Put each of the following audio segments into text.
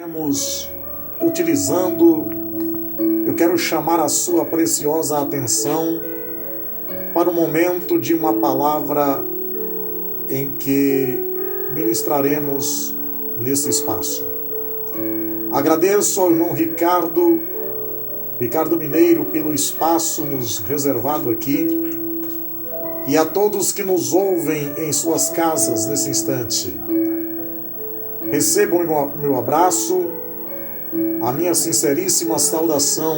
Estamos utilizando, eu quero chamar a sua preciosa atenção para o momento de uma palavra em que ministraremos nesse espaço. Agradeço ao irmão Ricardo Mineiro pelo espaço nos reservado aqui e a todos que nos ouvem em suas casas nesse instante. Recebam o meu abraço, a minha sinceríssima saudação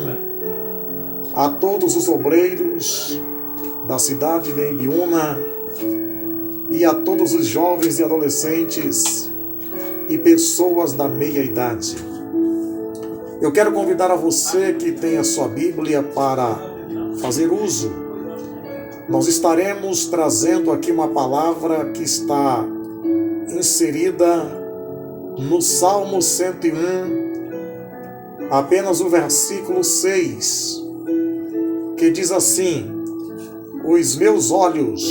a todos os obreiros da cidade de Ibiúna e a todos os jovens e adolescentes e pessoas da meia-idade. Eu quero convidar a você que tem a sua Bíblia para fazer uso. Nós estaremos trazendo aqui uma palavra que está inserida no Salmo 101, apenas o versículo 6, que diz assim: os meus olhos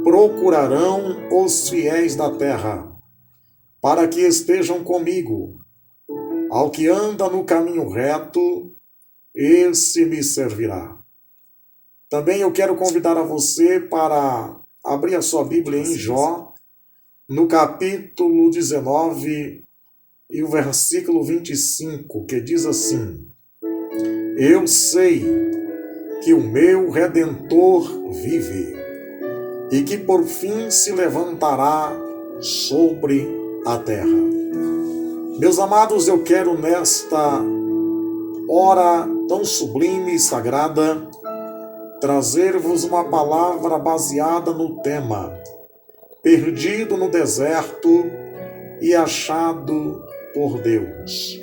procurarão os fiéis da terra, para que estejam comigo. Ao que anda no caminho reto, esse me servirá. Também eu quero convidar a você para abrir a sua Bíblia em Jó, no capítulo 19 e o versículo 25, que diz assim: eu sei que o meu Redentor vive e que por fim se levantará sobre a terra. Meus amados, eu quero nesta hora tão sublime e sagrada trazer-vos uma palavra baseada no tema perdido no deserto e achado por Deus.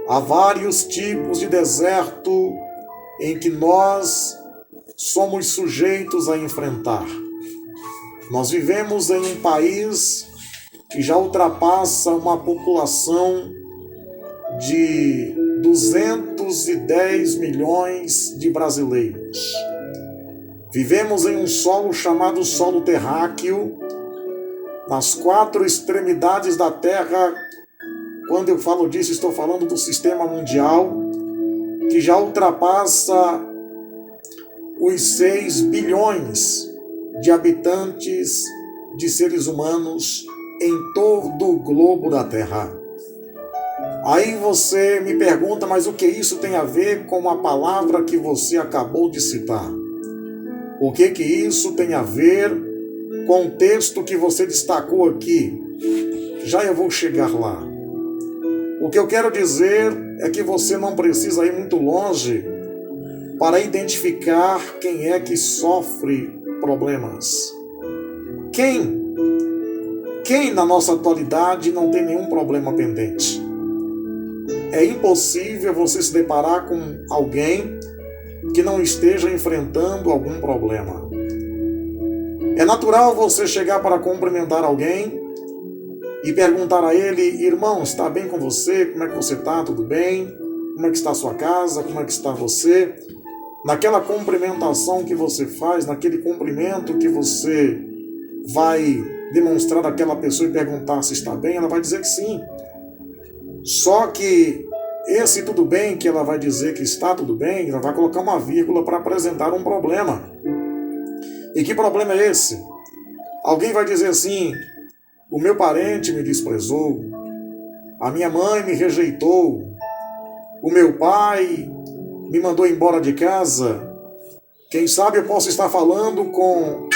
Há vários tipos de deserto em que nós somos sujeitos a enfrentar. Nós vivemos em um país que já ultrapassa uma população de 210 milhões de brasileiros. Vivemos em um solo chamado solo terráqueo, nas quatro extremidades da Terra. Quando eu falo disso, estou falando do sistema mundial, que já ultrapassa os 6 bilhões de habitantes, de seres humanos, em todo o globo da Terra. Aí você me pergunta, mas o que isso tem a ver com a palavra que você acabou de citar? O que isso tem a ver com o texto que você destacou aqui? Já eu vou chegar lá. O que eu quero dizer é que você não precisa ir muito longe para identificar quem é que sofre problemas. Quem na nossa atualidade não tem nenhum problema pendente? É impossível você se deparar com alguém que não esteja enfrentando algum problema. É natural você chegar para cumprimentar alguém e perguntar a ele: irmão, está bem com você? Como é que você está? Tudo bem? Como é que está a sua casa? Como é que está você? Naquela cumprimentação que você faz, naquele cumprimento que você vai demonstrar àquela pessoa e perguntar se está bem, ela vai dizer que sim. Só que esse tudo bem que ela vai dizer que está tudo bem, ela vai colocar uma vírgula para apresentar um problema. E que problema é esse? Alguém vai dizer assim: o meu parente me desprezou, a minha mãe me rejeitou, o meu pai me mandou embora de casa. Quem sabe eu posso estar falando com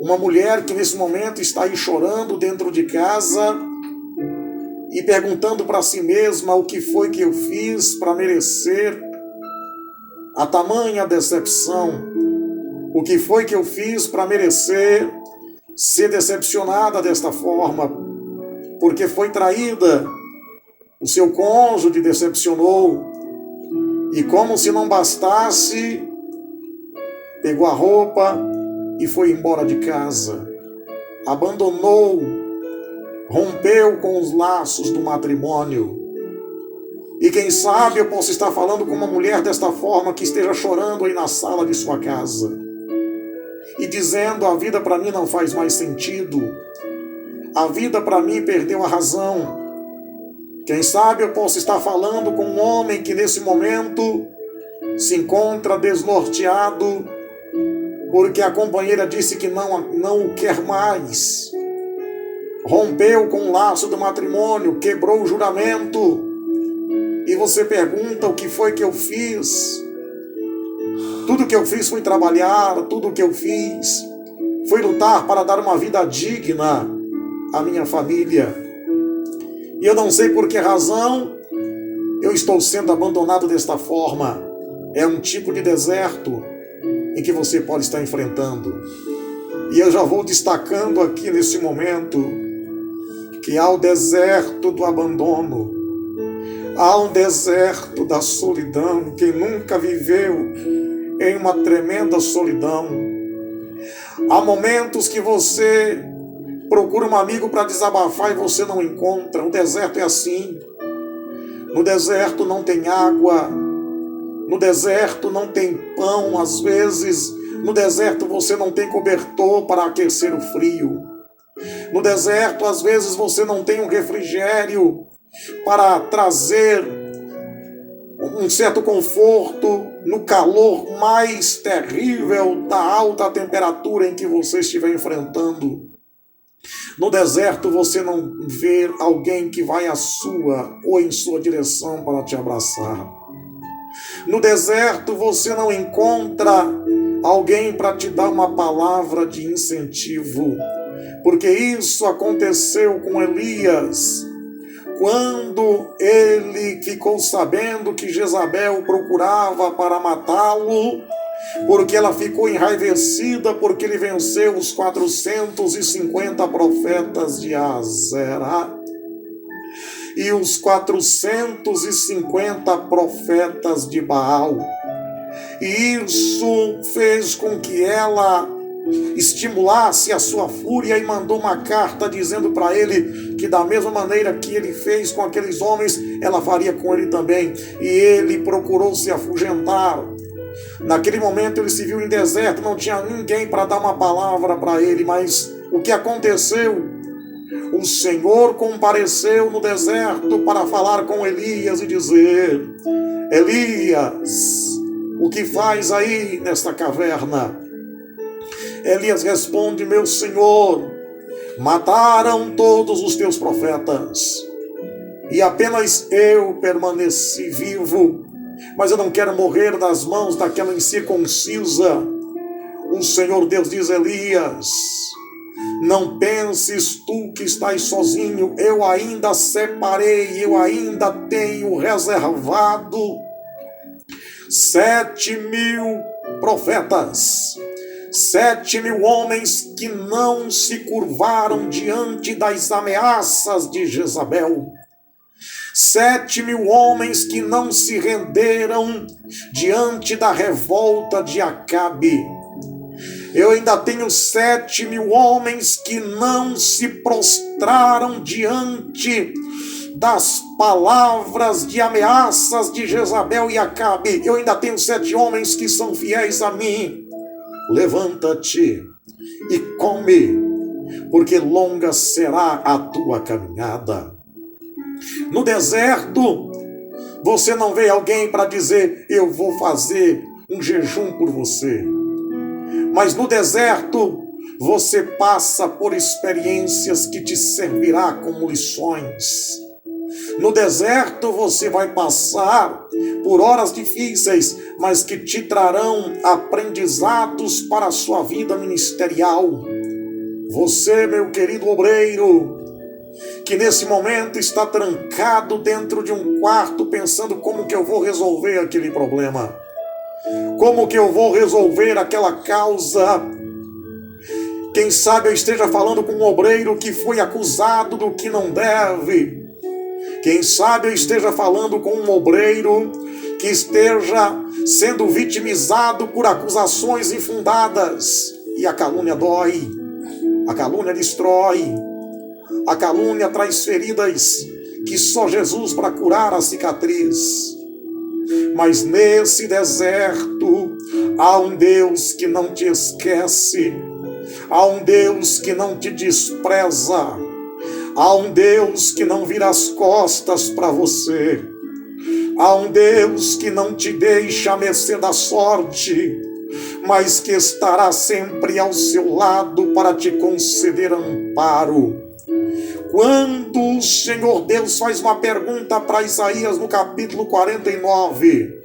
uma mulher que nesse momento está aí chorando dentro de casa e perguntando para si mesma o que foi que eu fiz para merecer a tamanha decepção. O que foi que eu fiz para merecer ser decepcionada desta forma? Porque foi traída, o seu cônjuge decepcionou, e como se não bastasse, pegou a roupa e foi embora de casa, abandonou, rompeu com os laços do matrimônio. E quem sabe eu posso estar falando com uma mulher desta forma que esteja chorando aí na sala de sua casa e dizendo: a vida para mim não faz mais sentido, a vida para mim perdeu a razão, Quem sabe eu posso estar falando com um homem que nesse momento se encontra desnorteado, porque a companheira disse que não o quer mais. Rompeu com o laço do matrimônio, quebrou o juramento. E você pergunta: o que foi que eu fiz? Tudo que eu fiz foi trabalhar, tudo que eu fiz foi lutar para dar uma vida digna à minha família. E eu não sei por que razão eu estou sendo abandonado desta forma. É um tipo de deserto em que você pode estar enfrentando. E eu já vou destacando aqui nesse momento que há o deserto do abandono, há um deserto da solidão. Quem nunca viveu em uma tremenda solidão? Há momentos que você procura um amigo para desabafar e você não encontra. O deserto é assim. No deserto não tem água, no deserto não tem pão, às vezes no deserto você não tem cobertor para aquecer o frio. No deserto, às vezes, você não tem um refrigério para trazer um certo conforto no calor mais terrível da alta temperatura em que você estiver enfrentando. No deserto, você não vê alguém que vai à sua ou em sua direção para te abraçar. No deserto, você não encontra alguém para te dar uma palavra de incentivo, porque isso aconteceu com Elias. Quando ele ficou sabendo que Jezabel procurava para matá-lo, porque ela ficou enraivecida, porque ele venceu os 450 profetas de Azera e os 450 profetas de Baal. E isso fez com que ela estimulasse a sua fúria e mandou uma carta dizendo para ele que da mesma maneira que ele fez com aqueles homens, ela faria com ele também. E ele procurou se afugentar. Naquele momento ele se viu em deserto, não tinha ninguém para dar uma palavra para ele, mas o que aconteceu? O Senhor compareceu no deserto para falar com Elias e dizer: Elias, o que faz aí nesta caverna? Elias responde: meu Senhor, mataram todos os teus profetas e apenas eu permaneci vivo, mas eu não quero morrer nas mãos daquela incircuncisa. O Senhor Deus diz: Elias, não penses tu que estás sozinho, eu ainda separei, eu ainda tenho reservado 7.000 profetas, 7.000 homens que não se curvaram diante das ameaças de Jezabel, 7.000 homens que não se renderam diante da revolta de Acabe. Eu ainda tenho 7.000 homens que não se prostraram diante das palavras de ameaças de Jezabel e Acabe. Eu ainda tenho 7 homens que são fiéis a mim. Levanta-te e come, porque longa será a tua caminhada. No deserto, você não vê alguém para dizer: eu vou fazer um jejum por você. Mas no deserto, você passa por experiências que te servirá como lições. No deserto você vai passar por horas difíceis, mas que te trarão aprendizados para a sua vida ministerial. Você, meu querido obreiro, que nesse momento está trancado dentro de um quarto pensando: como que eu vou resolver aquele problema? Como que eu vou resolver aquela causa? Quem sabe eu esteja falando com um obreiro que foi acusado do que não deve. Quem sabe eu esteja falando com um obreiro que esteja sendo vitimizado por acusações infundadas. E a calúnia dói, a calúnia destrói, a calúnia traz feridas que só Jesus para curar a cicatriz. Mas nesse deserto há um Deus que não te esquece, há um Deus que não te despreza, Há um Deus que não vira as costas para você. Há um Deus que não te deixa à mercê da sorte, mas que estará sempre ao seu lado para te conceder amparo. Quando o Senhor Deus faz uma pergunta para Isaías no capítulo 49,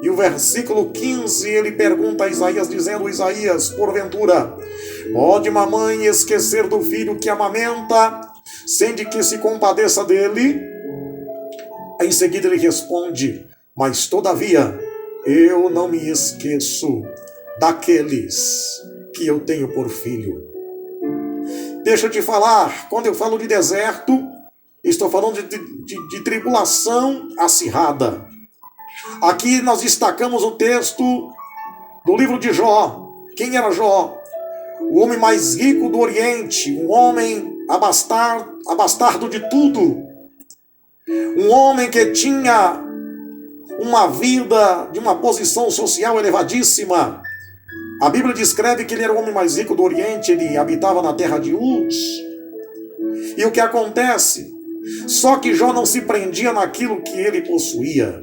e o versículo 15, ele pergunta a Isaías, dizendo: Isaías, porventura, pode mamãe esquecer do filho que amamenta, sem de que se compadeça dele? Em seguida ele responde: mas todavia, eu não me esqueço daqueles que eu tenho por filho. Deixa eu te falar, quando eu falo de deserto, estou falando de tribulação acirrada. Aqui nós destacamos o texto do livro de Jó. Quem era Jó? O homem mais rico do Oriente, um homem abastardo de tudo, um homem que tinha uma vida de uma posição social elevadíssima. A Bíblia descreve que ele era o homem mais rico do Oriente, ele habitava na terra de Uz. E o que acontece? Só que Jó não se prendia naquilo que ele possuía.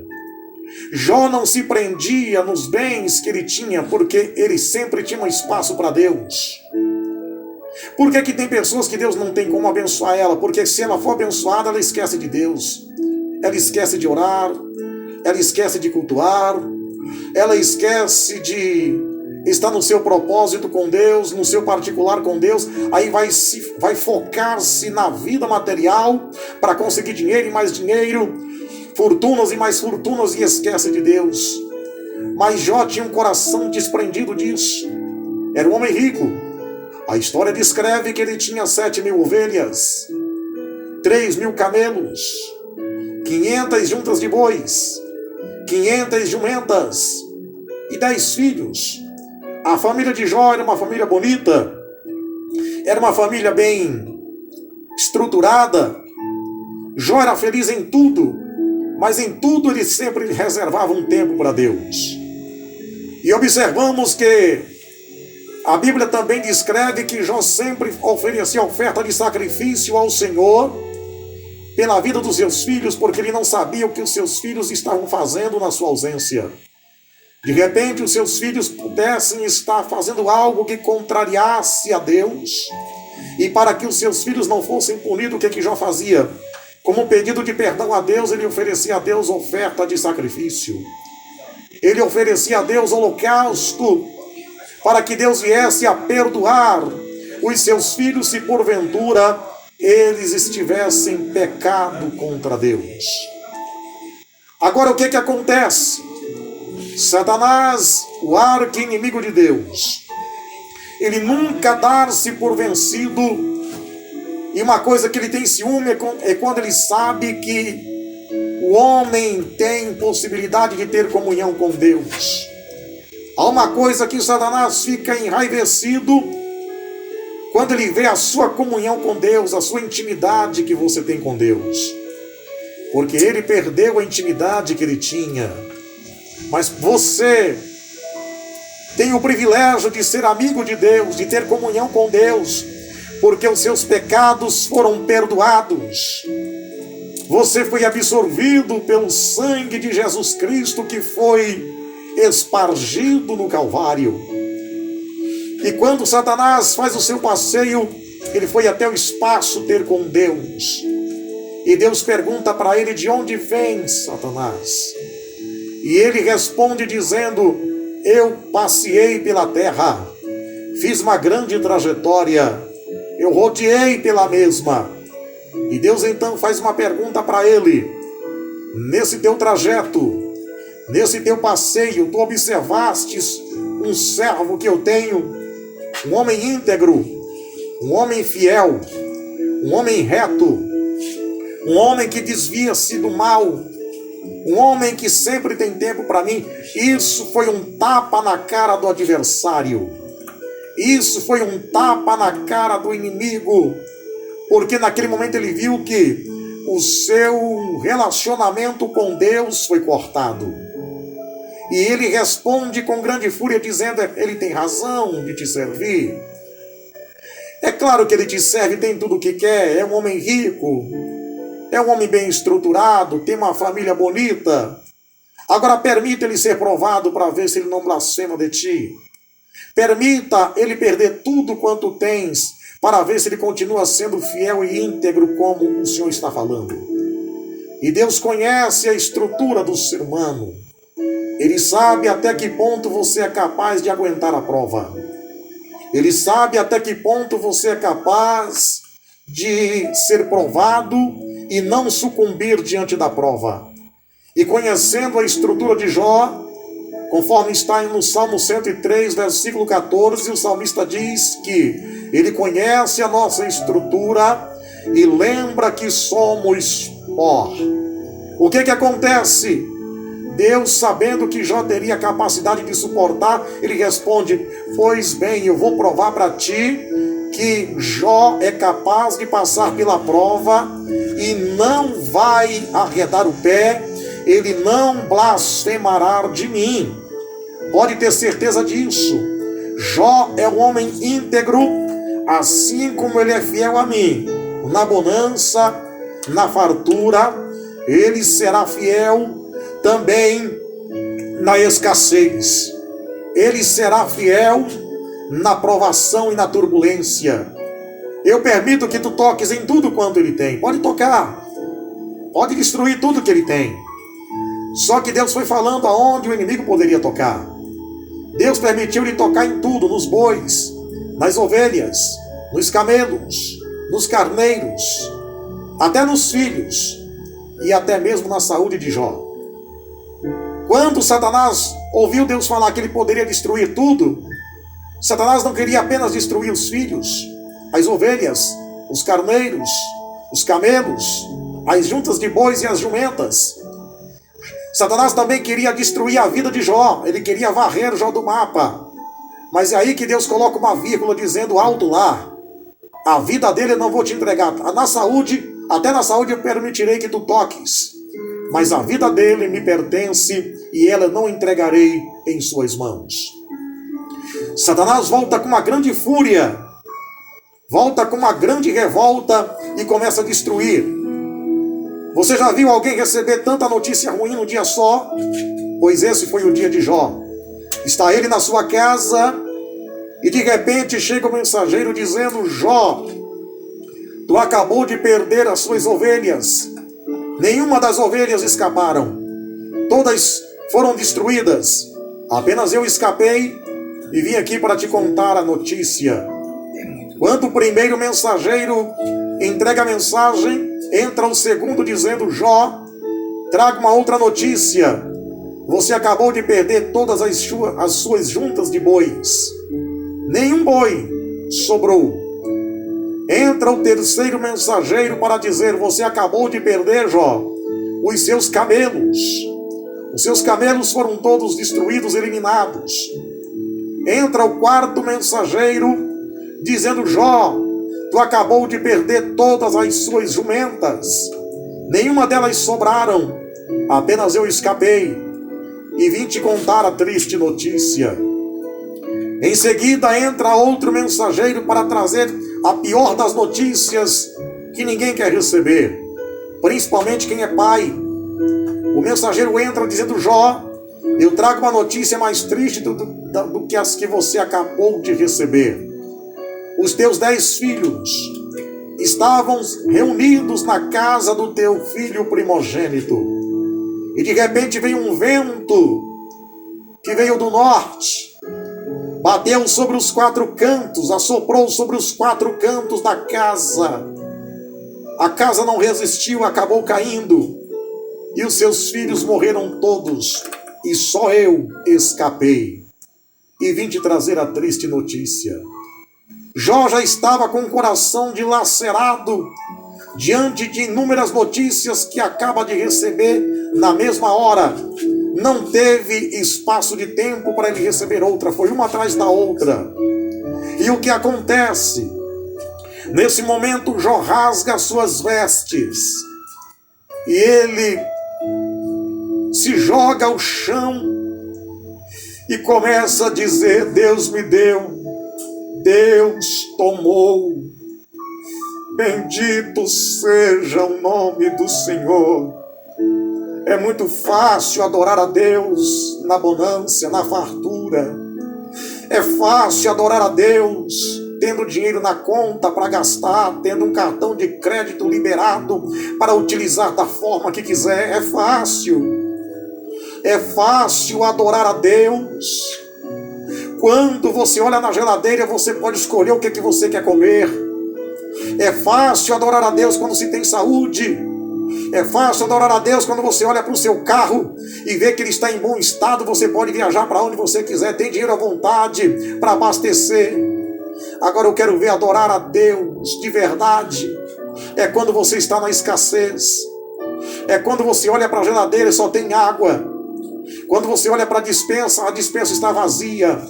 Jó não se prendia nos bens que ele tinha, porque ele sempre tinha um espaço para Deus. Por que tem pessoas que Deus não tem como abençoar ela? Porque se ela for abençoada, ela esquece de Deus. Ela esquece de orar, ela esquece de cultuar, ela esquece de estar no seu propósito com Deus, no seu particular com Deus. Aí vai focar-se na vida material para conseguir dinheiro e mais dinheiro, fortunas e mais fortunas, e esquece de Deus. Mas Jó tinha um coração desprendido disso. Era um homem rico. A história descreve que ele tinha 7.000 ovelhas, 3.000 camelos, 500 juntas de bois, 500 jumentas e 10 filhos. A família de Jó era uma família bonita, era uma família bem estruturada. Jó era feliz em tudo, mas em tudo ele sempre reservava um tempo para Deus. E observamos que a Bíblia também descreve que Jó sempre oferecia oferta de sacrifício ao Senhor pela vida dos seus filhos, porque ele não sabia o que os seus filhos estavam fazendo na sua ausência. De repente, os seus filhos pudessem estar fazendo algo que contrariasse a Deus, e para que os seus filhos não fossem punidos, o que Jó fazia? Como pedido de perdão a Deus, ele oferecia a Deus oferta de sacrifício. Ele oferecia a Deus holocausto, para que Deus viesse a perdoar os seus filhos se porventura eles estivessem em pecado contra Deus. Agora o que acontece? Satanás, o arqui-inimigo de Deus, ele nunca dá-se por vencido, e uma coisa que ele tem ciúme é quando ele sabe que o homem tem possibilidade de ter comunhão com Deus. Há uma coisa que Satanás fica enraivecido quando ele vê a sua comunhão com Deus, a sua intimidade que você tem com Deus. Porque ele perdeu a intimidade que ele tinha. Mas você tem o privilégio de ser amigo de Deus, de ter comunhão com Deus, porque os seus pecados foram perdoados. Você foi absorvido pelo sangue de Jesus Cristo que foi espargido no Calvário. E quando Satanás faz o seu passeio, ele foi até o espaço ter com Deus. E Deus pergunta para ele: de onde vem, Satanás? E ele responde dizendo: eu passeei pela terra, fiz uma grande trajetória, eu rodeei pela mesma. E Deus então faz uma pergunta para ele: nesse teu trajeto, nesse teu passeio, tu observastes um servo que eu tenho, um homem íntegro, um homem fiel, um homem reto, um homem que desvia-se do mal, um homem que sempre tem tempo para mim. Isso foi um tapa na cara do adversário. Isso foi um tapa na cara do inimigo, porque naquele momento ele viu que o seu relacionamento com Deus foi cortado. E ele responde com grande fúria, dizendo: ele tem razão de te servir. É claro que ele te serve, tem tudo o que quer, é um homem rico, é um homem bem estruturado, tem uma família bonita. Agora permita ele ser provado para ver se ele não blasfema de ti. Permita ele perder tudo quanto tens para ver se ele continua sendo fiel e íntegro como o Senhor está falando. E Deus conhece a estrutura do ser humano. Ele sabe até que ponto você é capaz de aguentar a prova. Ele sabe até que ponto você é capaz de ser provado e não sucumbir diante da prova. E conhecendo a estrutura de Jó, conforme está no Salmo 103, versículo 14, o salmista diz que ele conhece a nossa estrutura e lembra que somos pó. O que acontece? Deus, sabendo que Jó teria capacidade de suportar, ele responde: pois bem, eu vou provar para ti que Jó é capaz de passar pela prova e não vai arredar o pé, ele não blasfemará de mim. Pode ter certeza disso. Jó é um homem íntegro, assim como ele é fiel a mim. Na bonança, na fartura, ele será fiel também na escassez. Ele será fiel na provação e na turbulência. Eu permito que tu toques em tudo quanto ele tem. Pode tocar. Pode destruir tudo que ele tem. Só que Deus foi falando aonde o inimigo poderia tocar. Deus permitiu ele tocar em tudo, nos bois, nas ovelhas, nos camelos, nos carneiros, até nos filhos e até mesmo na saúde de Jó. Quando Satanás ouviu Deus falar que ele poderia destruir tudo, Satanás não queria apenas destruir os filhos, as ovelhas, os carneiros, os camelos, as juntas de bois e as jumentas. Satanás também queria destruir a vida de Jó, ele queria varrer Jó do mapa. Mas é aí que Deus coloca uma vírgula dizendo alto lá: a vida dele eu não vou te entregar. Na saúde, até na saúde eu permitirei que tu toques. Mas a vida dele me pertence e ela não entregarei em suas mãos. Satanás volta com uma grande fúria, volta com uma grande revolta e começa a destruir. Você já viu alguém receber tanta notícia ruim num dia só? Pois esse foi o dia de Jó. Está ele na sua casa e de repente chega o mensageiro dizendo: Jó, tu acabou de perder as suas ovelhas. Nenhuma das ovelhas escaparam. Todas foram destruídas. Apenas eu escapei e vim aqui para te contar a notícia. Quando o primeiro mensageiro entrega a mensagem, entra o segundo dizendo: Jó, traga uma outra notícia. Você acabou de perder todas as suas juntas de bois. Nenhum boi sobrou. Entra o terceiro mensageiro para dizer: você acabou de perder, Jó, os seus camelos. Os seus camelos foram todos destruídos, eliminados. Entra o quarto mensageiro dizendo: Jó, tu acabou de perder todas as suas jumentas. Nenhuma delas sobraram. Apenas eu escapei e vim te contar a triste notícia. Em seguida entra outro mensageiro para trazer a pior das notícias que ninguém quer receber, principalmente quem é pai. O mensageiro entra dizendo: Jó, eu trago uma notícia mais triste do que as que você acabou de receber. Os teus 10 filhos estavam reunidos na casa do teu filho primogênito. E de repente veio um vento que veio do norte, bateu sobre os 4 cantos, assoprou sobre os 4 cantos da casa. A casa não resistiu, acabou caindo. E os seus filhos morreram todos, e só eu escapei. E vim te trazer a triste notícia. Jó já estava com o coração dilacerado diante de inúmeras notícias que acaba de receber na mesma hora. Não teve espaço de tempo para ele receber outra, foi uma atrás da outra. E o que acontece? Nesse momento, Jó rasga suas vestes e ele se joga ao chão e começa a dizer: Deus me deu Deus tomou. Bendito seja o nome do Senhor. É muito fácil adorar a Deus na bonança, na fartura. É fácil adorar a Deus tendo dinheiro na conta para gastar, tendo um cartão de crédito liberado para utilizar da forma que quiser. É fácil. É fácil adorar a Deus. Quando você olha na geladeira, você pode escolher o que você quer comer. É fácil adorar a Deus quando se tem saúde. É fácil adorar a Deus quando você olha para o seu carro e vê que ele está em bom estado. Você pode viajar para onde você quiser, tem dinheiro à vontade para abastecer. Agora eu quero ver adorar a Deus de verdade. É quando você está na escassez. É quando você olha para a geladeira e só tem água. Quando você olha para a dispensa está vazia.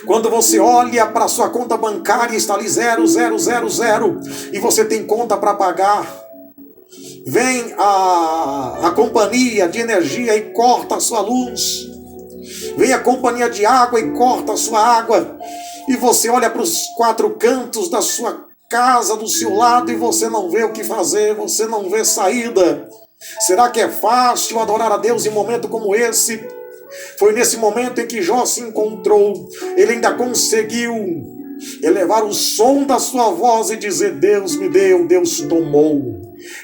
Quando você olha para a sua conta bancária, está ali 0, e você tem conta para pagar. Vem a companhia de energia e corta a sua luz. Vem a companhia de água e corta a sua água. E você olha para os 4 cantos da sua casa, do seu lado, e você não vê o que fazer, você não vê saída. Será que é fácil adorar a Deus em um momento como esse? Foi nesse momento em que Jó se encontrou. Ele ainda conseguiu elevar o som da sua voz e dizer: Deus me deu, Deus tomou.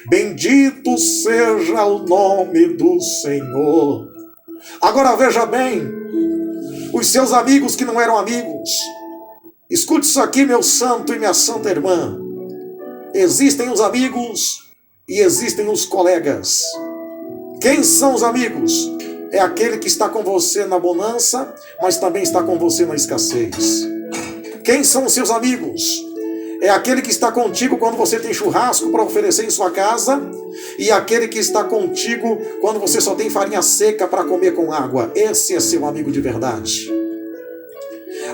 Bendito seja o nome do Senhor. Agora veja bem, os seus amigos que não eram amigos. Escute isso aqui, meu santo e minha santa irmã. Existem os amigos e existem os colegas. Quem são os amigos? É aquele que está com você na bonança, mas também está com você na escassez. Quem são os seus amigos? É aquele que está contigo quando você tem churrasco para oferecer em sua casa, e aquele que está contigo quando você só tem farinha seca para comer com água. Esse é seu amigo de verdade.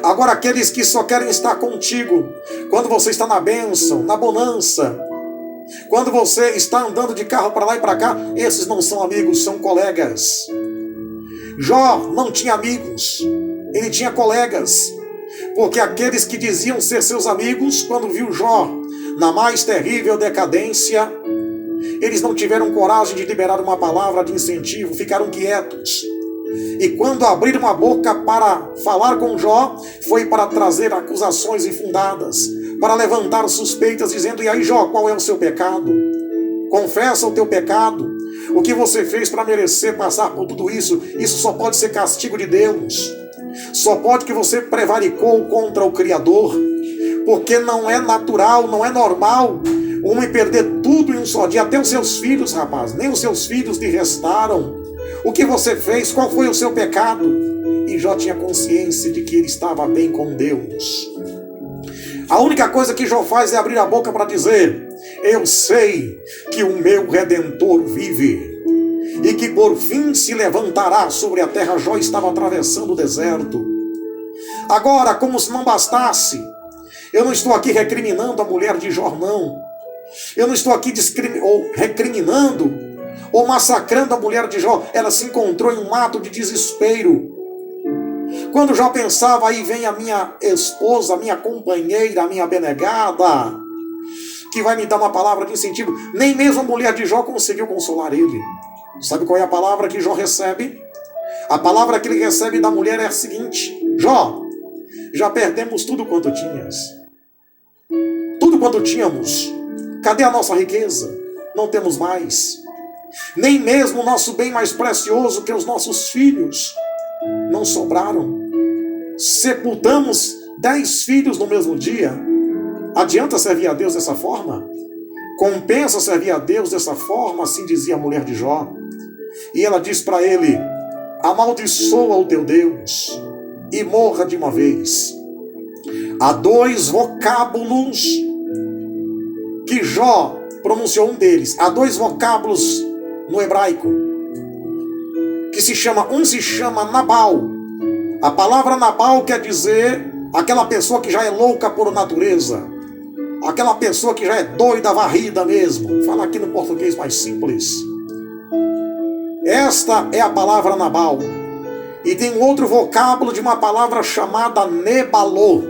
Agora, aqueles que só querem estar contigo quando você está na bênção, na bonança, quando você está andando de carro para lá e para cá, esses não são amigos, são colegas. Jó não tinha amigos, ele tinha colegas, porque aqueles que diziam ser seus amigos, quando viu Jó na mais terrível decadência, eles não tiveram coragem de liberar uma palavra de incentivo, ficaram quietos. E quando abriram a boca para falar com Jó, foi para trazer acusações infundadas, para levantar suspeitas, dizendo: e aí, Jó, qual é o seu pecado? Confessa o teu pecado. O que você fez para merecer passar por tudo isso? Isso só pode ser castigo de Deus. Só pode que você prevaricou contra o Criador. Porque não é natural, não é normal o homem perder tudo em um só dia. Até os seus filhos, rapaz, nem os seus filhos lhe restaram. O que você fez? Qual foi o seu pecado? E Jó tinha consciência de que ele estava bem com Deus. A única coisa que Jó faz é abrir a boca para dizer: eu sei que o meu Redentor vive e que por fim se levantará sobre a terra. Jó estava atravessando o deserto. Agora, como se não bastasse, eu não estou aqui recriminando a mulher de Jó, não. Eu não estou aqui recriminando ou massacrando a mulher de Jó. Ela se encontrou em um ato de desespero. Quando Jó pensava: aí vem a minha esposa, a minha companheira, a minha abnegada, que vai me dar uma palavra de incentivo. Nem mesmo a mulher de Jó conseguiu consolar ele. Sabe qual é a palavra que Jó recebe? A palavra que ele recebe da mulher é a seguinte: Jó, já perdemos tudo quanto tinhas. Tudo quanto tínhamos. Cadê a nossa riqueza? Não temos mais. Nem mesmo o nosso bem mais precioso, que os nossos filhos, não sobraram. Sepultamos 10 filhos no mesmo dia. Adianta servir a Deus dessa forma? Compensa servir a Deus dessa forma? Assim dizia a mulher de Jó. E ela diz para ele: amaldiçoa o teu Deus e morra de uma vez. Há 2 vocábulos que Jó pronunciou, um deles. Há 2 vocábulos no hebraico que um se chama Nabal. A palavra Nabal quer dizer aquela pessoa que já é louca por natureza, aquela pessoa que já é doida, varrida mesmo. Fala aqui no português mais simples. Esta é a palavra Nabal. E tem um outro vocábulo de uma palavra chamada Nebalô.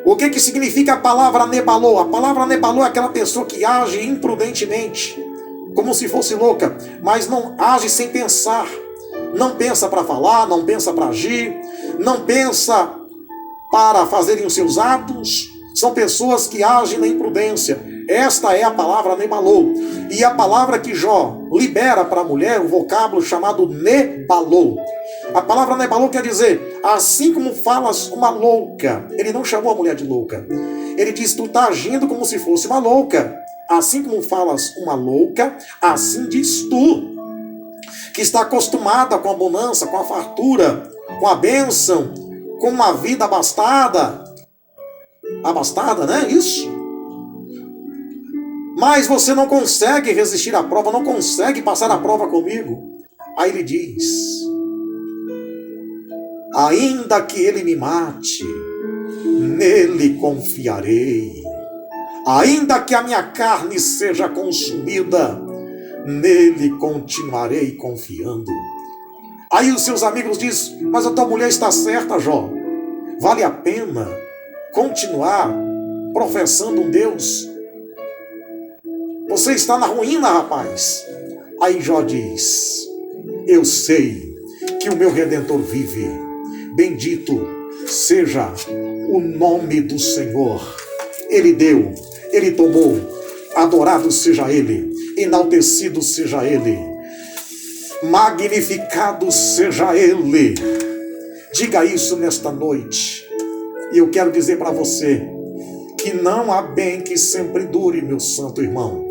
O que significa a palavra nebalô? A palavra nebalô é aquela pessoa que age imprudentemente, como se fosse louca, mas não age sem pensar. Não pensa para falar, não pensa para agir, não pensa para fazerem os seus atos. São pessoas que agem na imprudência. Esta é a palavra nebalô. E a palavra que Jó libera para a mulher, o vocábulo chamado nebalô. A palavra nebalô quer dizer, assim como falas uma louca. Ele não chamou a mulher de louca. Ele diz, tu está agindo como se fosse uma louca. Assim como falas uma louca, assim diz tu, que está acostumada com a bonança, com a fartura, com a bênção, com uma vida abastada. Abastada, né? Isso. Mas você não consegue resistir à prova, não consegue passar a prova comigo. Aí ele diz, ainda que ele me mate, nele confiarei. Ainda que a minha carne seja consumida, nele continuarei confiando. Aí os seus amigos dizem, mas a tua mulher está certa, Jó. Vale a pena continuar professando um Deus? Você está na ruína, rapaz. Aí Jó diz, eu sei que o meu Redentor vive. Bendito seja o nome do Senhor. Ele deu, ele tomou. Adorado seja ele, enaltecido seja ele, magnificado seja ele. Diga isso nesta noite. E eu quero dizer para você que não há bem que sempre dure, meu santo irmão.